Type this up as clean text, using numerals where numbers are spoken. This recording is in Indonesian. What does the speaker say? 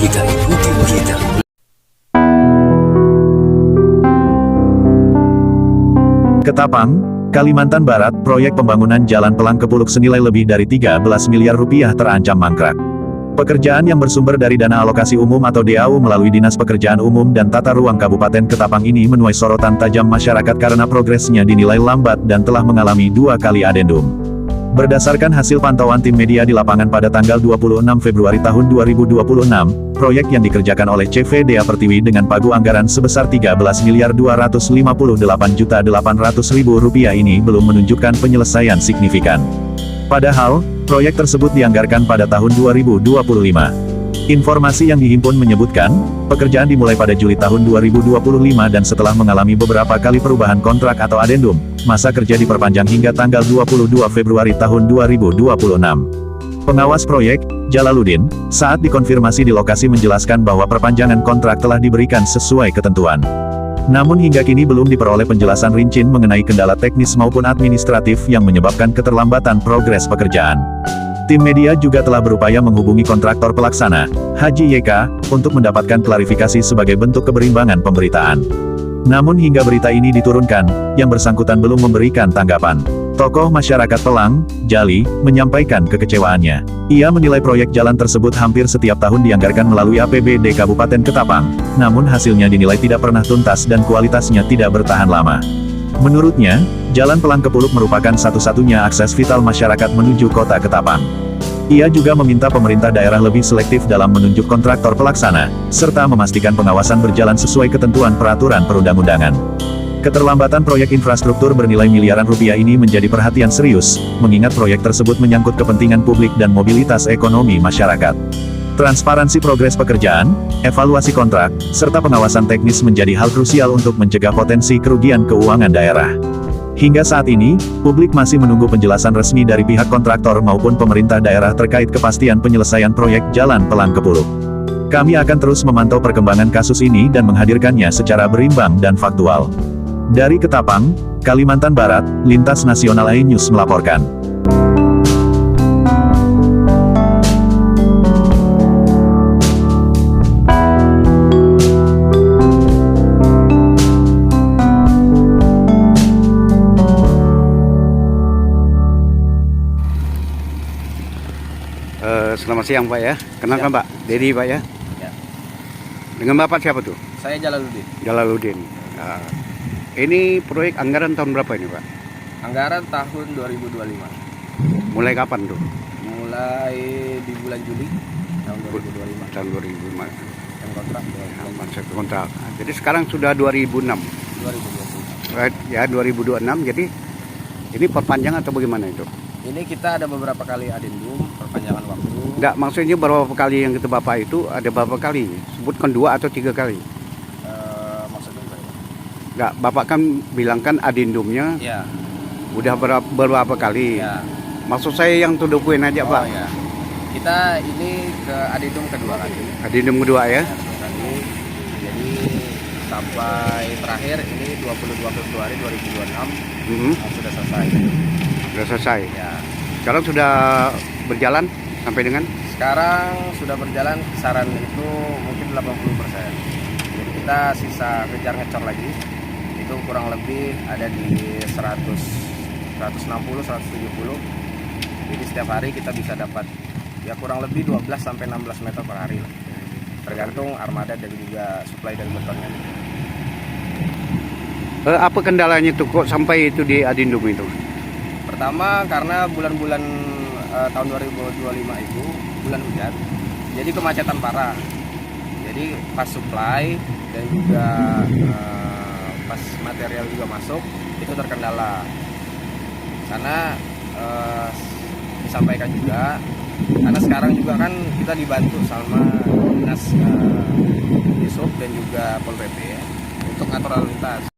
kita ikuti berita. Ketapang, Kalimantan Barat, proyek pembangunan Jalan Pelang Kepuluk senilai lebih dari 13 miliar rupiah terancam mangkrak. Pekerjaan yang bersumber dari dana alokasi umum atau DAU melalui Dinas Pekerjaan Umum dan Tata Ruang Kabupaten Ketapang ini menuai sorotan tajam masyarakat karena progresnya dinilai lambat dan telah mengalami 2 kali adendum. Berdasarkan hasil pantauan tim media di lapangan pada tanggal 26 Februari tahun 2026, proyek yang dikerjakan oleh CV Dea Pertiwi dengan pagu anggaran sebesar 13.258.800.000 rupiah ini belum menunjukkan penyelesaian signifikan. Padahal, proyek tersebut dianggarkan pada tahun 2025. Informasi yang dihimpun menyebutkan, pekerjaan dimulai pada Juli tahun 2025 dan setelah mengalami beberapa kali perubahan kontrak atau adendum, masa kerja diperpanjang hingga tanggal 22 Februari tahun 2026. Pengawas proyek, Jalaluddin, saat dikonfirmasi di lokasi menjelaskan bahwa perpanjangan kontrak telah diberikan sesuai ketentuan. Namun hingga kini belum diperoleh penjelasan rinci mengenai kendala teknis maupun administratif yang menyebabkan keterlambatan progres pekerjaan. Tim media juga telah berupaya menghubungi kontraktor pelaksana, Haji YK, untuk mendapatkan klarifikasi sebagai bentuk keberimbangan pemberitaan. Namun hingga berita ini diturunkan, yang bersangkutan belum memberikan tanggapan. Tokoh masyarakat Pelang, Jali, menyampaikan kekecewaannya. Ia menilai proyek jalan tersebut hampir setiap tahun dianggarkan melalui APBD Kabupaten Ketapang, namun hasilnya dinilai tidak pernah tuntas dan kualitasnya tidak bertahan lama. Menurutnya, Jalan Pelang Kepuluk merupakan satu-satunya akses vital masyarakat menuju kota Ketapang. Ia juga meminta pemerintah daerah lebih selektif dalam menunjuk kontraktor pelaksana, serta memastikan pengawasan berjalan sesuai ketentuan peraturan perundang-undangan. Keterlambatan proyek infrastruktur bernilai miliaran rupiah ini menjadi perhatian serius, mengingat proyek tersebut menyangkut kepentingan publik dan mobilitas ekonomi masyarakat. Transparansi progres pekerjaan, evaluasi kontrak, serta pengawasan teknis menjadi hal krusial untuk mencegah potensi kerugian keuangan daerah. Hingga saat ini, publik masih menunggu penjelasan resmi dari pihak kontraktor maupun pemerintah daerah terkait kepastian penyelesaian proyek Jalan Pelang Kepuluk. Kami akan terus memantau perkembangan kasus ini dan menghadirkannya secara berimbang dan faktual. Dari Ketapang, Kalimantan Barat, Lintas Nasional iNews melaporkan. Selamat siang Pak ya, kenalkan Pak, Dedi Pak ya. Dengan Bapak siapa tuh? Saya Jalaluddin. Jalaluddin. Ini proyek anggaran tahun berapa ini Pak? Anggaran tahun 2025. Mulai kapan tuh? Mulai di bulan Juli tahun 2025. Tahun 2005. Yang kontrak Masuk kontrak. Jadi sekarang sudah 2006. 2026. Ya 2026. Jadi ini perpanjangan atau bagaimana itu? Ini kita ada beberapa kali adendum perpanjangan waktu. Enggak, maksudnya berapa kali yang kita Bapak itu ada berapa kali? Sebutkan 2 atau 3 kali. Maksudnya berapa? Enggak, Bapak kan bilang kan adendumnya Ya. udah berapa kali. Ya. Maksud saya yang to the point aja Pak. Ya. Kita ini ke adendum kedua kali. Adendum kedua ya. Jadi sampai terakhir ini 22 Februari 2026 sudah selesai. Sudah selesai. Ya. Sekarang sudah berjalan sampai dengan? Sekarang sudah berjalan kisaran itu mungkin 80%. Jadi kita sisa kejar ngecor lagi. Itu kurang lebih ada di 160, 170. Jadi setiap hari kita bisa dapat ya kurang lebih 12 sampai 16 meter per hari lah. Tergantung armada dan juga suplai dari betonnya. Apa kendalanya tuh kok sampai itu di adendum itu? Pertama karena bulan-bulan tahun 2025 itu bulan hujan, jadi kemacetan parah. Jadi pas supply dan juga pas material juga masuk itu terkendala. Karena disampaikan juga, karena sekarang juga kan kita dibantu sama dinas Dishub dan juga Pol PP untuk ngatur lalu lintas.